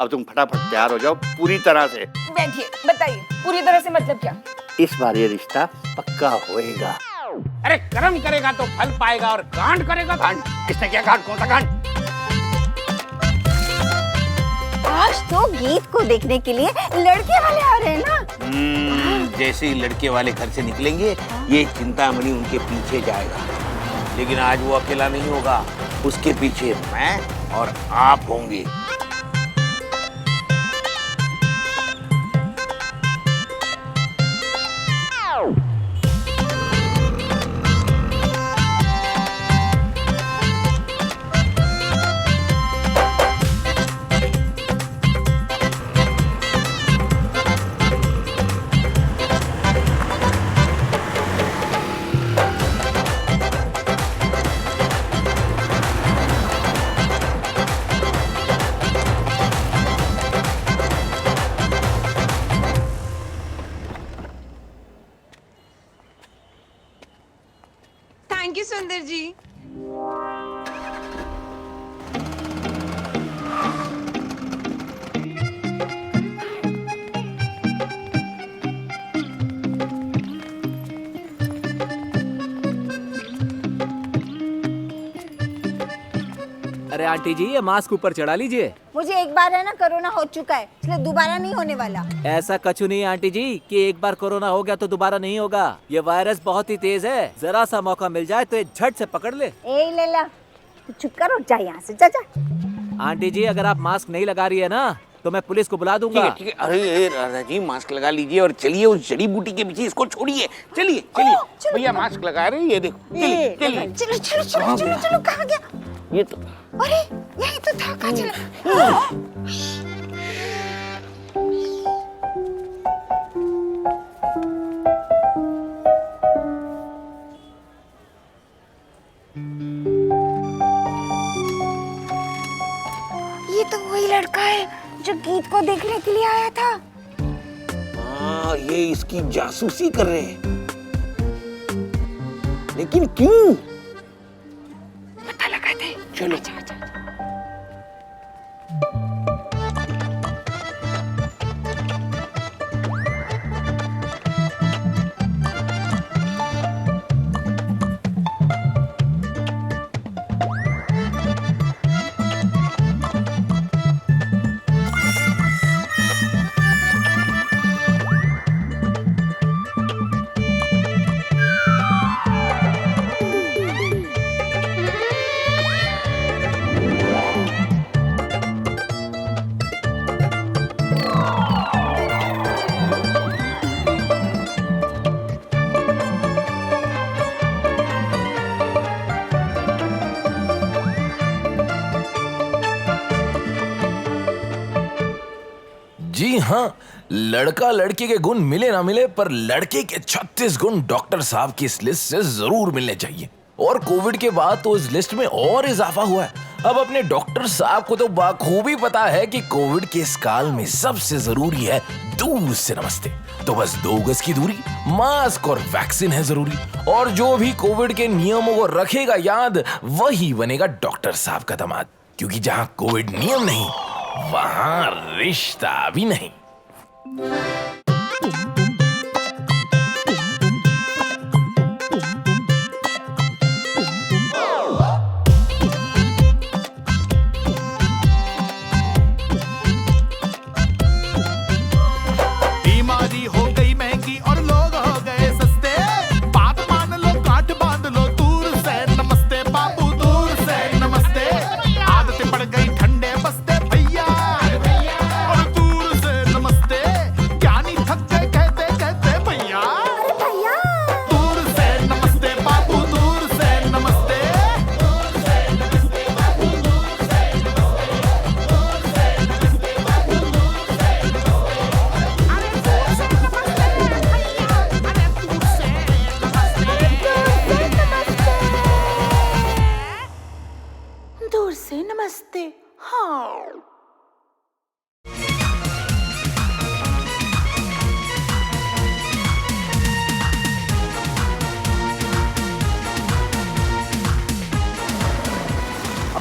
अब तुम फटाफट तैयार हो जाओ पूरी तरह से। बैठिए, बताइए पूरी तरह से मतलब क्या? इस बार ये रिश्ता पक्का होएगा। अरे कर्म करेगा तो फल पाएगा और कांड करेगा कांड। किसने क्या कांड? कौन सा कांड? आज तो गीत को देखने के लिए लड़के वाले आ रहे हैं ना। जैसे ही लड़के वाले घर से निकलेंगे ये चिंतामणि उनके पीछे जाएगा, लेकिन आज वो अकेला नहीं होगा, उसके पीछे मैं और आप होंगे। थैंक यू सुंदर जी। अरे आंटी जी, ये मास्क ऊपर चढ़ा लीजिए। मुझे एक बार है ना कोरोना हो चुका है, इसलिए दोबारा नहीं होने वाला। ऐसा कछु नहीं आंटी जी कि एक बार कोरोना हो गया तो दोबारा नहीं होगा। ये वायरस बहुत ही तेज है, जरा सा मौका मिल जाए तो ये झट से पकड़ ले। ए लैला, तू चुप कर और जा यहाँ से, जा जा। आंटी जी, अगर आप मास्क नहीं लगा रही है ना तो मैं पुलिस को बुला दूंगा। ठीक है। अरे राधा जी, मास्क लगा लीजिए और चलिए उस जड़ी बूटी के पीछे, इसको छोड़िए। चलिए चलिए भैया, मास्क लगा रहे हैं, ये देखो। चलिए चलिए। चलो चलो चलो चलो चलो, कहाँ गया? ये तो अरे यही तो था, कहाँ चला? ये तो वही लड़का है जो गीत को देखने के लिए आया था। हाँ, ये इसकी जासूसी कर रहे हैं, लेकिन क्यों? पता लगाते हैं। चलो। अच्छा, अच्छा, अच्छा। जी हाँ, लड़का लड़के के गुण मिले ना मिले, पर लड़के के 36 गुण डॉक्टर साहब की इस लिस्ट से जरूर मिलने चाहिए। और कोविड के बाद तो इस लिस्ट में और इजाफा हुआ है। अब अपने डॉक्टर साहब को तो बाखूबी पता है कि कोविड के इस काल में सबसे जरूरी है दूर से नमस्ते। तो बस 2 गज की दूरी, मास्क और वैक्सीन है जरूरी। और जो भी कोविड के नियमों को रखेगा याद, वही बनेगा डॉक्टर साहब का दामाद। क्योंकि जहां कोविड नियम नहीं, वहां रिश्ता भी नहीं। बीमारी हो गई महंगी और लोग हो गए सस्ते। बात मान लो, गांठ बांध लो, दूर से नमस्ते बाबू, दूर से नमस्ते। आदतें पड़ गई ठंडे बस्ते भैया, और दूर से नमस्ते। ज्ञानी थक गए कहते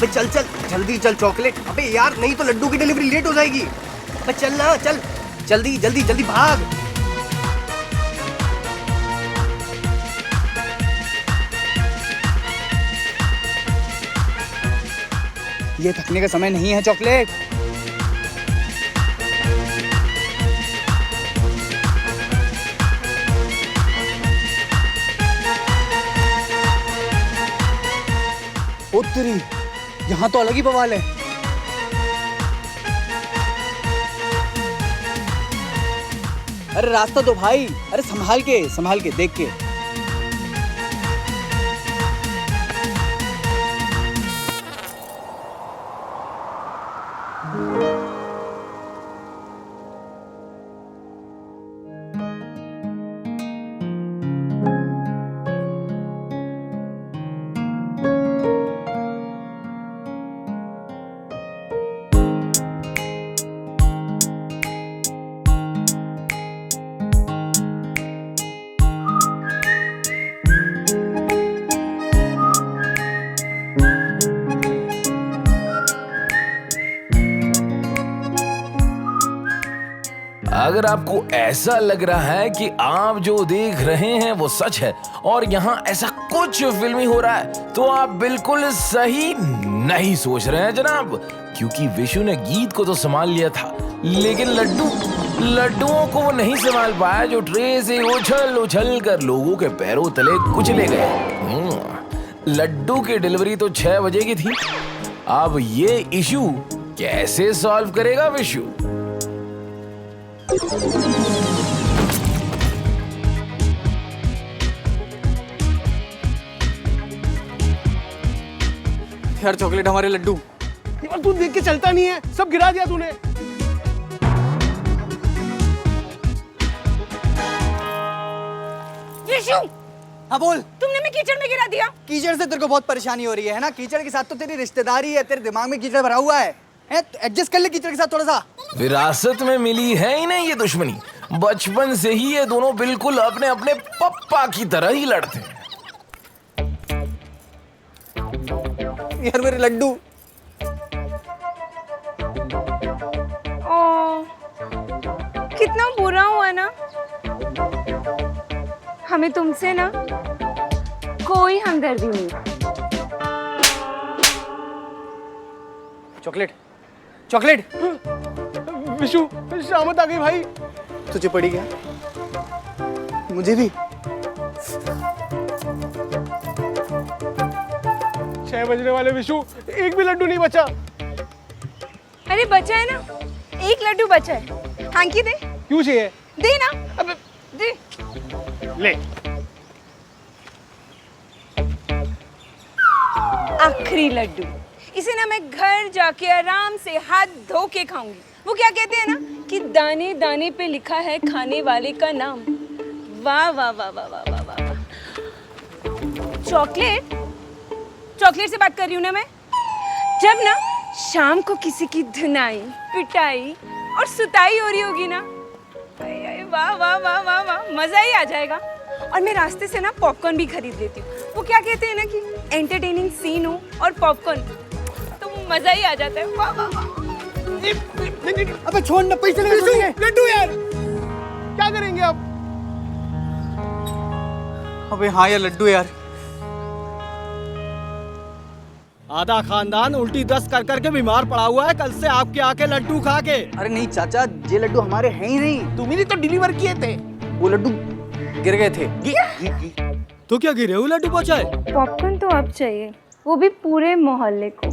अबे चल चल जल्दी चल चॉकलेट। अबे यार नहीं तो लड्डू की डिलीवरी लेट हो जाएगी। अबे चल ना चल जल्दी जल्दी जल्दी भाग। ये थकने का समय नहीं है चॉकलेट। ओ तेरी, यहाँ तो अलग ही बवाल है। अरे रास्ता दो भाई, अरे संभाल के देख के। अगर आपको ऐसा लग रहा है कि आप जो देख रहे हैं वो सच है और यहाँ ऐसा कुछ फिल्मी हो रहा है, तो आप बिल्कुल सही नहीं सोच रहे हैं जनाब, क्योंकि विशु ने गीत को तो संभाल लिया था, लेकिन लड्डुओं को वो नहीं संभाल पाया, जो ट्रे से उछल कर लोगों के पैरों तले कुचले गए। लड्डू की डिलीवरी तो 6 बजे की थी। अब ये इशू कैसे सॉल्व करेगा विशु? यार चॉकलेट हमारे लड्डू। यार तू देख के चलता नहीं है, सब गिरा दिया तूने। विशु, हाँ बोल। तुमने मैं कीचड़ में गिरा दिया। कीचड़ से तेरे को बहुत परेशानी हो रही है ना? कीचड़ के साथ तो तेरी रिश्तेदारी है, तेरे दिमाग में कीचड़ भरा हुआ है। एडजस्ट कर ले कीचड़ के साथ थोड़ा सा। विरासत में मिली है ही नहीं ये दुश्मनी, बचपन से ही ये दोनों बिल्कुल अपने अपने पप्पा की तरह ही लड़ते हैं। यार मेरे लड्डू। ओ, कितना बुरा हुआ ना। हमें तुमसे ना कोई हमदर्दी नहीं। Chocolate chocolate. विशु शामत आ गई भाई। तुझे पड़ी क्या? मुझे भी। 6 बजने वाले विशु, एक भी लड्डू नहीं बचा। अरे बचा है ना, एक लड्डू बचा है। हैंकी दे। क्यों चाहिए? दे ना। अब दे। ले। आखिरी लड्डू, इसे ना मैं घर जाके आराम से हाथ धो के खाऊंगी। वो क्या कहते हैं ना कि दाने दाने पे लिखा है खाने वाले का नाम। वाह वाह वाह वाह वाह वाह वाह। चॉकलेट से बात कर रही हूँ ना मैं। जब ना शाम को किसी की धुनाई पिटाई और सुताई हो रही होगी ना, वाह वाह वाह वाह वाह, मजा ही आ जाएगा। और मैं रास्ते से ना पॉपकॉर्न भी खरीद लेती हूँ। वो क्या कहते हैं ना कि एंटरटेनिंग सीन हो और पॉपकॉर्न, तो मजा ही आ जाता है। वाह वाह वाह। अबे छोड़ ना, पैसे लेके छोड़ेंगे। लड्डू यार, क्या करेंगे अब? अबे हाँ यार लड्डू यार। आधा खानदान उल्टी दस्त कर करके बीमार पड़ा हुआ है कल से आपके आके लड्डू खा के। अरे नहीं चाचा, ये लड्डू हमारे हैं ही नहीं। तुमने तो डिलीवर किए थे। वो लड्डू गिर गए थे। तो क्या गिरे हुए लड्डू पहुंचाए? पॉपकॉर्न तो अब चाहिए, वो भी पूरे मोहल्ले को।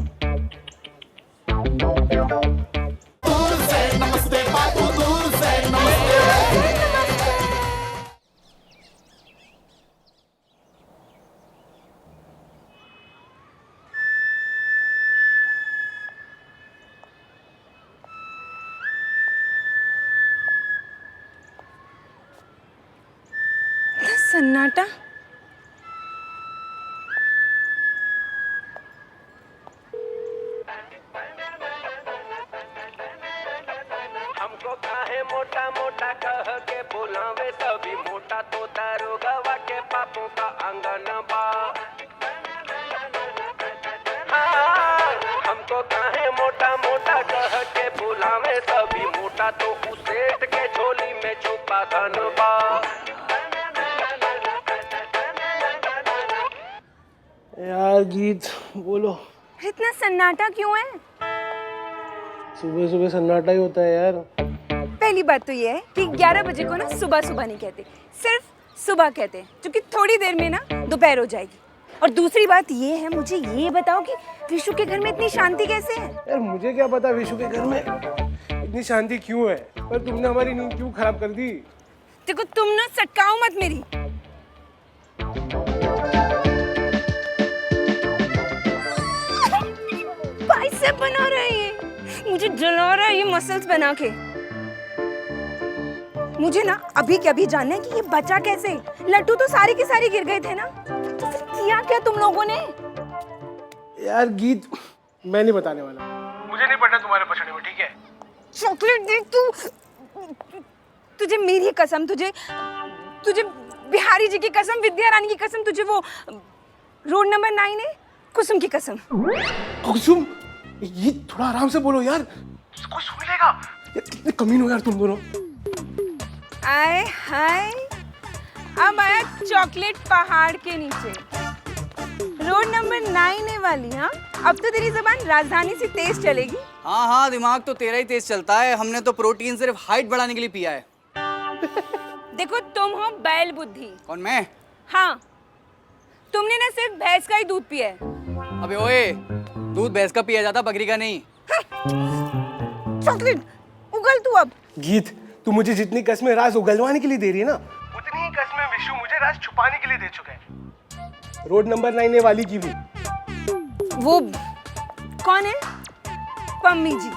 दूर से नमस्ते बाबू, दूर से नमस्ते। सन्नाटा। हमको काहे मोटा मोटा कह के बुलावे, तभी मोटा तो दारोगा के पापों का अंगन बा। हाँ, सेठ के झोली में छुपा धन बा। यार गीत बोलो। इतना सन्नाटा क्यों है? सुबह सुबह सन्नाटा ही होता है यार। पहली बात तो ये है कि 11 बजे को ना सुबह सुबह नहीं कहते, सिर्फ सुबह कहते हैं, क्योंकि थोड़ी देर में ना दोपहर हो जाएगी। और दूसरी बात ये है, मुझे ये बताओ कि विशु के घर में इतनी शांति कैसे है? यार मुझे क्या पता विशु के घर में इतनी शांति क्यों है, पर तुमने हमारी नींद क्यों खराब कर दी? देखो तुम ना सटकाओ मत मेरी। बाइसेप बना रहा है ये, मुझे जला रहा है ये मसल्स बना के। मुझे ना अभी के अभी जानना है कि ये बचा कैसे? लड्डू तो सारे के सारे गिर गए थे ना, तो फिर किया क्या तुम लोगों ने? यार गीत मैं नहीं बताने वाला, मुझे नहीं पता तुम्हारे पछड़े में, ठीक है? चॉकलेट दे तू, तुझे मेरी कसम, तुझे बिहारी जी की कसम, विद्या रानी की कसम, तुझे वो रोड नंबर 9 है कुसुम की कसम। कुसुम, ये थोड़ा आराम से बोलो यार, कुछ मिलेगा। यार कितने कमीन हो यार तुम दोनों। आए हाय, अब आया चॉकलेट पहाड़ के नीचे। रोड नंबर 9 है वाली। हाँ, अब तो तेरी जबान राजधानी से तेज चलेगी। हाँ हाँ, दिमाग तो तेरा ही तेज चलता है। हमने तो प्रोटीन सिर्फ हाइट बढ़ाने के लिए पिया है। देखो तुम हो बैल बुद्धि। कौन, मैं? हाँ, तुमने ना सिर्फ भैंस का ही दूध पिया है। अबे ओए, दूध भैंस का पिया जाता, बकरी का नहीं। चॉकलेट उगल तू अब। गीत, तू मुझे जितनी कसमें राज उगलवाने के लिए दे रही है ना, उतनी ही कसमें विशु मुझे राज छुपाने के लिए दे चुका है। रोड नंबर 9 वाली की भी। वो कौन है? पम्मी जी।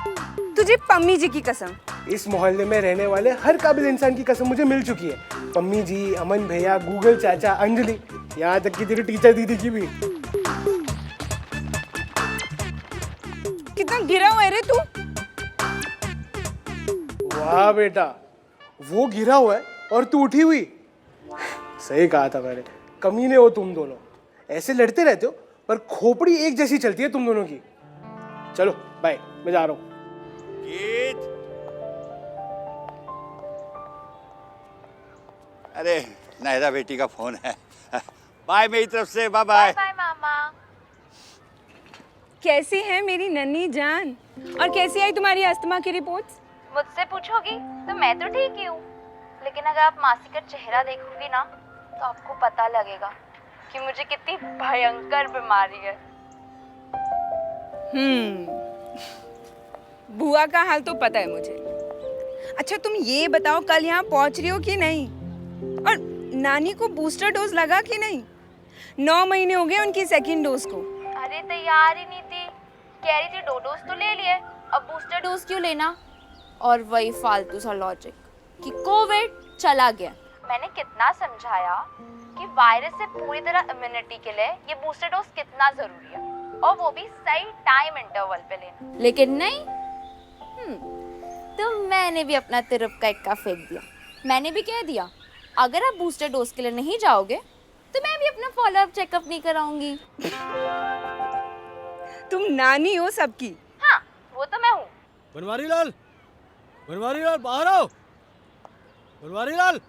तुझे पम्मी जी की कसम। इस मोहल्ले में रहने वाले हर काबिल इंसान की कसम मुझे मिल चुकी है। पम्मी जी, अमन भैया, गूगल चाचा, अंजलि, यहाँ तक कि तेरी टीचर दीदी की भी। कितना गिरा हुआ है रे तू। वाह बेटा, वो गिरा हुआ है और तू उठी हुई। सही कहा था मैंने, कमीने हो तुम दोनों। ऐसे लड़ते रहते हो पर खोपड़ी एक जैसी चलती है तुम दोनों की। चलो बाय, मैं जा रहा हूँ। अरे नायरा बेटी का फोन है। बाय मेरी तरफ से, बाय बाय। बाय मामा। कैसी है मेरी नन्ही जान? और कैसी आई तुम्हारी अस्थमा की रिपोर्ट्स? मुझसे पूछोगी तो मैं तो ठीक ही हूँ, लेकिन अगर आप मासी का चेहरा देखोगी ना तो आपको पता लगेगा कि मुझे कितनी भयंकर बीमारी है। बुआ का हाल तो पता है मुझे। अच्छा तुम ये बताओ, कल यहाँ पहुँच रही हो कि नहीं? और नानी को बूस्टर डोज लगा कि नहीं? 9 महीने हो गए उनकी सेकंड डोज को। अरे तैयार ही नहीं थी, कह रही थी 2 डोज तो ले लिए, अब बूस्टर डोज क्यों लेना? और वही फालतू सा लॉजिक कि कोविड चला गया। मैंने कितना समझाया कि वायरस से पूरी तरह इम्यूनिटी के लिए ये बूस्टर डोज कितना जरूरी है, और वो भी सही टाइम इंटरवल पे लेना, लेकिन नहीं। तो मैंने भी अपना तिरप का इक्का फेंक दिया। मैंने भी कह दिया अगर आप बूस्टर डोज के लिए नहीं जाओगे तो मैं भी अपना फॉलोअप चेकअप नहीं कराऊंगी। तुम नानी हो सबकी। हाँ, वो तो मैं हूँ। बनवारी लाल बाहर आओ। बनवारी लाल।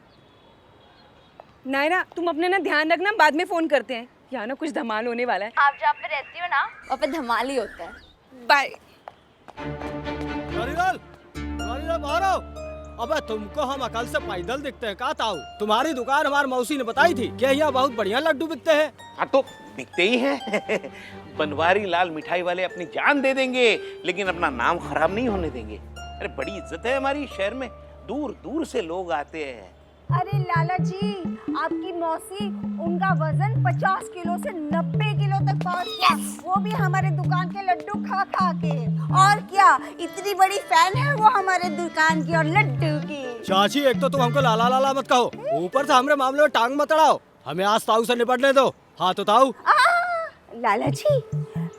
नायरा तुम अपने ना ध्यान रखना, बाद में फोन करते हैं। यहाँ ना कुछ धमाल होने वाला है। आप जहाँ पे रहती हो ना वहाँ पे धमाल ही होता है। बाय। बनवारी लाल बाहर आओ। अबे तुमको हम अकल से पैदल दिखते हैं का ताऊ? तुम्हारी दुकान हमारी मौसी ने बताई थी कि यहाँ बहुत बढ़िया लड्डू बिकते हैं। हाँ तो बिकते ही हैं। बनवारी लाल मिठाई वाले अपनी जान दे देंगे लेकिन अपना नाम खराब नहीं होने देंगे। अरे बड़ी इज्जत है हमारी शहर में, दूर दूर से लोग आते हैं। अरे लाला जी, आपकी मौसी, उनका वजन 50 किलो से 90 किलो तक पहुंच गया, वो भी हमारे दुकान के लड्डू खा खा के। और क्या, इतनी बड़ी फैन है वो हमारे दुकान की और लड्डू की। चाची एक तो तुम हमको लाला लाला मत कहो, ऊपर से हमारे मामले में टांग मत अड़ाओ। हमें आज ताऊ से निपटने दो। हाँ तो ताऊ। लाला जी,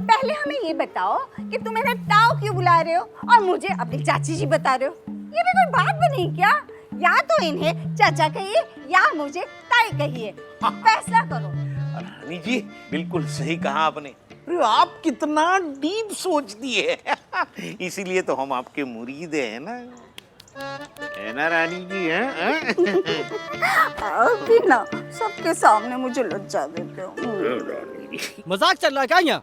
पहले हमें ये बताओ कि तुम इन्हें ताऊ क्यों बुला रहे हो और मुझे अपनी चाची जी बता रहे हो? ये भी कोई बात बनी क्या? या तो इन्हें चाचा कहिए या मुझे ताई कहिए, फैसला करो। रानी जी बिल्कुल सही कहा आपने। आप कितना डीप सोचती है। इसीलिए तो हम आपके मुरीद हैं ना। है ना रानी जी? हैं? अभी ना सबके सामने मुझे लज्जा देते हो। मजाक चल रहा है क्या यहाँ?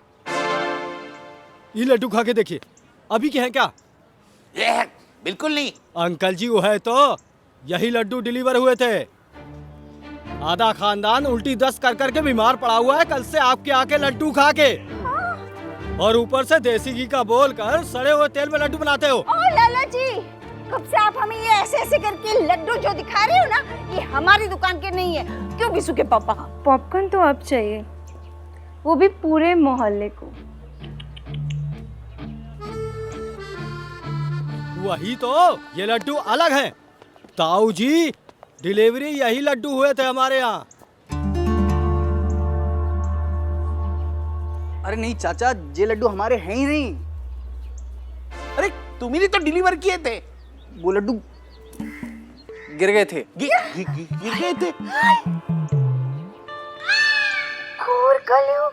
ये लड्डू खा के देखिए, अभी के हैं क्या? बिल्कुल नहीं। अंकल जी वो है तो यही लड्डू डिलीवर हुए थे। आधा खानदान उल्टी दस्त कर करके बीमार पड़ा हुआ है कल से आपके आके लड्डू खा के, और ऊपर से देसी घी का बोल कर सड़े हुए तेल में लड्डू बनाते हो। ओ लाला जी, कब से आप हमें ये ऐसे ऐसे करके लड्डू जो दिखा रहे हो ना, ये हमारी दुकान के नहीं है, क्यों बिसु के पापा? पॉपकॉर्न तो अब चाहिए, वो भी पूरे मोहल्ले को। वही तो, ये लड्डू अलग हैं। ताऊ जी, डिलीवरी यही लड्डू हुए थे हमारे यहाँ। अरे नहीं चाचा, ये लड्डू हमारे हैं ही नहीं। अरे तुम्ही तो डिलीवर किए थे। वो लड्डू गिर गए थे। गिर गए थे? और कल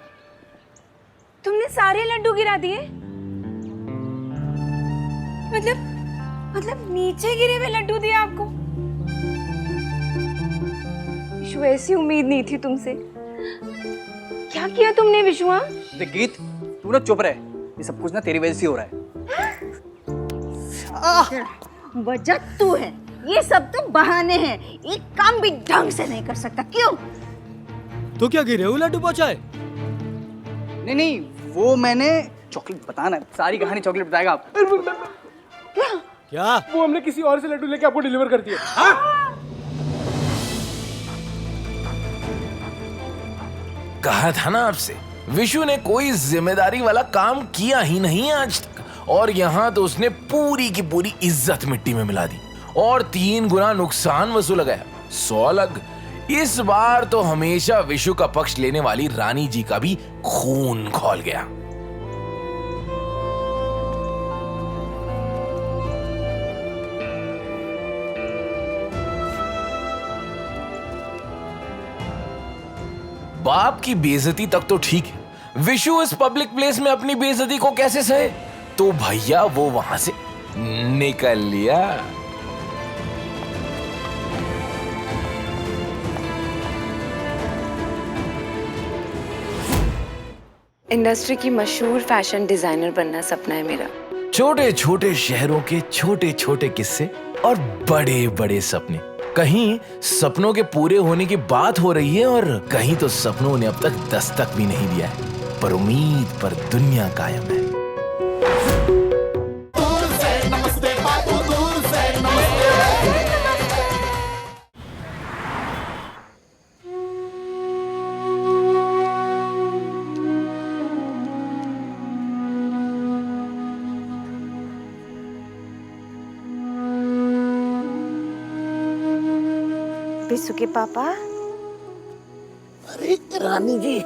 तुमने सारे लड्डू गिरा दिए? मतलब नीचे गिरे हुए लड्डू दिए आपको? विशु, ऐसी उम्मीद नहीं थी तुमसे। क्या किया तुमने विशुआ? देख गीत, तू ना चुप रहे, ये सब कुछ ना तेरी वजह से हो रहा है। वजह तू है, ये सब तो बहाने हैं, एक काम भी ढंग से नहीं कर सकता। क्यों? तो क्या गिरे हुए लड्डू पहुंचाए? नहीं नहीं, वो मैंने चॉकलेट बताना, सारी कहानी चॉकलेट बताएगा आप। क्या? वो हमने किसी और से लड्डू लेके आपको डिलीवर कर दिया। हाँ? कहा था ना आपसे, विशु ने कोई जिम्मेदारी वाला काम किया ही नहीं आज तक, और यहाँ तो उसने पूरी की पूरी इज्जत मिट्टी में मिला दी और 3 गुना नुकसान वसूल गया। 100 लग। इस बार तो हमेशा विशु का पक्ष लेने वाली रानी जी का भी खून खौल गया। बाप की बेइज्जती तक तो ठीक है, विशु इस पब्लिक प्लेस में अपनी बेइज्जती को कैसे सहे? तो भैया वो वहां से निकल लिया। इंडस्ट्री की मशहूर फैशन डिजाइनर बनना सपना है मेरा। छोटे छोटे शहरों के छोटे छोटे किस्से और बड़े बड़े सपने। कहीं सपनों के पूरे होने की बात हो रही है और कहीं तो सपनों ने अब तक दस्तक भी नहीं दिया है, पर उम्मीद पर दुनिया कायम है। दूर से नमस्ते बापू, दूर से नमस्ते। बिसु के पापा। अरे रानी जी,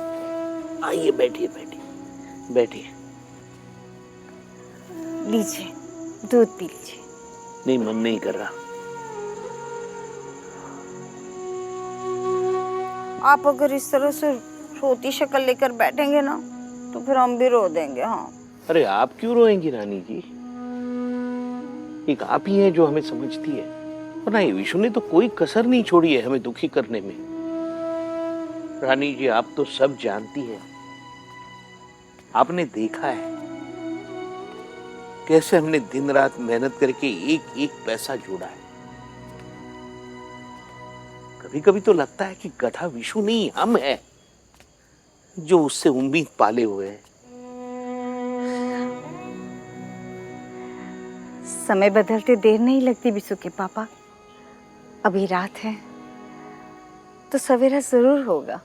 आइए बैठिए बैठिए बैठिए। लीजिए, दूध पी लीजिए। नहीं, मन नहीं कर रहा। आप अगर इस तरह से रोती शक्ल लेकर बैठेंगे ना, तो फिर हम भी रो देंगे। हाँ। अरे आप क्यों रोएंगी रानी जी? एक आप ही हैं जो हमें समझती है, और ना विशु ने तो कोई कसर नहीं छोड़ी है हमें दुखी करने में। रानी जी, आप तो सब जानती हैं, आपने देखा है कैसे हमने दिन रात मेहनत करके एक एक पैसा जोड़ा है। कभी कभी तो लगता है कि गधा विशु नहीं, हम हैं जो उससे उम्मीद पाले हुए हैं। समय बदलते देर नहीं लगती बिसु के पापा। अभी रात है तो सवेरा जरूर होगा।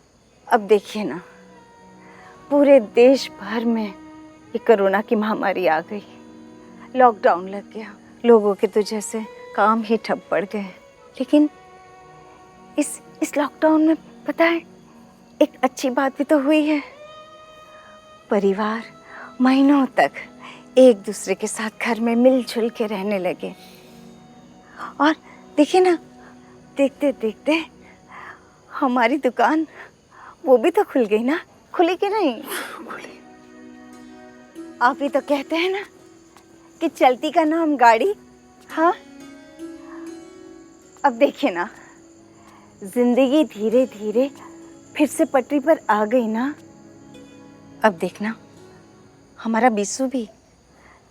अब देखिए ना, पूरे देश भर में ये कोरोना की महामारी आ गई, लॉकडाउन लग गया, लोगों के तो जैसे काम ही ठप पड़ गए। लेकिन इस लॉकडाउन में पता है, एक अच्छी बात भी तो हुई है। परिवार महीनों तक एक दूसरे के साथ घर में मिलजुल के रहने लगे। और देखिए ना, देखते देखते हमारी दुकान वो भी तो खुल गई ना। खुली कि नहीं? खुली। आप ही तो कहते हैं ना कि चलती का नाम गाड़ी। हाँ, अब देखिए ना, जिंदगी धीरे धीरे फिर से पटरी पर आ गई ना। अब देखना हमारा बीसू भी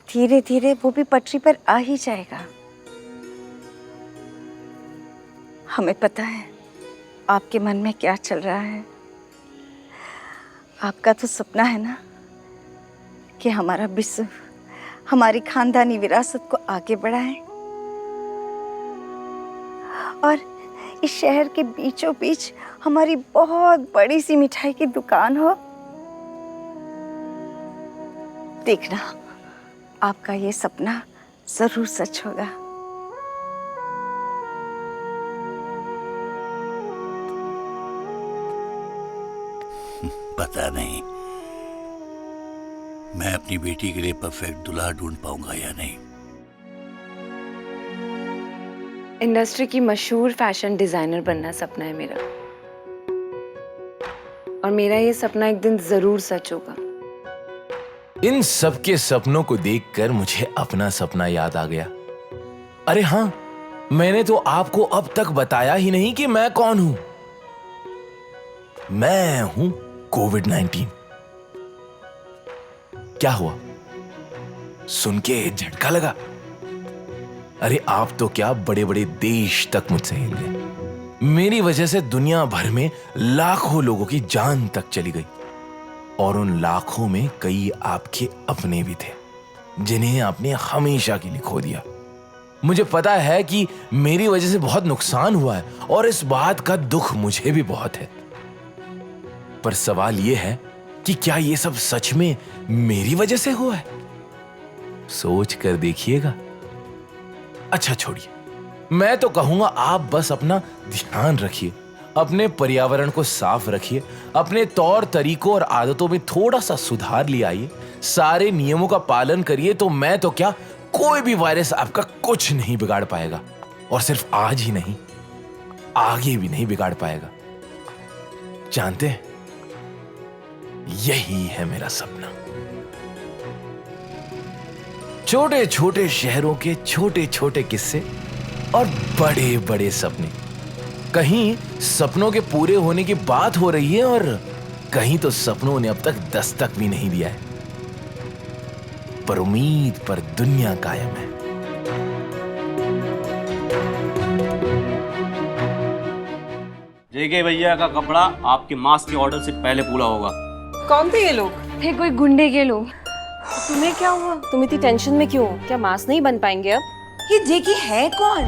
धीरे धीरे वो भी पटरी पर आ ही जाएगा। हमें पता है आपके मन में क्या चल रहा है। आपका तो सपना है ना कि हमारा बिस्सू हमारी खानदानी विरासत को आगे बढ़ाए और इस शहर के बीचों बीच हमारी बहुत बड़ी सी मिठाई की दुकान हो। देखना आपका ये सपना जरूर सच होगा। पता नहीं मैं अपनी बेटी के लिए परफेक्ट दूल्हा ढूंढ पाऊंगा या नहीं। इंडस्ट्री की मशहूर फैशन डिजाइनर बनना सपना है मेरा, और मेरा ये सपना एक दिन जरूर सच होगा। इन सबके सपनों को देखकर मुझे अपना सपना याद आ गया। अरे हाँ, मैंने तो आपको अब तक बताया ही नहीं कि मैं कौन हूं। मैं हूं कोविड-19। क्या हुआ? सुन के झटका लगा? अरे आप तो क्या, बड़े बड़े देश तक मुझसे हिल गए। मेरी वजह से दुनिया भर में लाखों लोगों की जान तक चली गई, और उन लाखों में कई आपके अपने भी थे जिन्हें आपने हमेशा के लिए खो दिया। मुझे पता है कि मेरी वजह से बहुत नुकसान हुआ है, और इस बात का दुख मुझे भी बहुत है। पर सवाल यह है कि क्या यह सब सच में मेरी वजह से हुआ है? सोच कर देखिएगा। अच्छा छोड़िए, मैं तो कहूंगा आप बस अपना ध्यान रखिए, अपने पर्यावरण को साफ रखिए, अपने तौर तरीकों और आदतों में थोड़ा सा सुधार ले आइए, सारे नियमों का पालन करिए, तो मैं तो क्या, कोई भी वायरस आपका कुछ नहीं बिगाड़ पाएगा। और सिर्फ आज ही नहीं, आगे भी नहीं बिगाड़ पाएगा। जानते हैं, यही है मेरा सपना। छोटे छोटे शहरों के छोटे छोटे किस्से और बड़े बड़े सपने। कहीं सपनों के पूरे होने की बात हो रही है, और कहीं तो सपनों ने अब तक दस्तक भी नहीं दिया है। पर उम्मीद पर दुनिया कायम है। जेके भैया का कपड़ा आपके मास्क के ऑर्डर से पहले पूरा होगा। कौन थे ये लोग? थे कोई गुंडे के लोग। तुम्हें क्या हुआ? तुम इतनी टेंशन में क्यों? क्या मास्क नहीं बन पाएंगे अब? ये जेकी है कौन?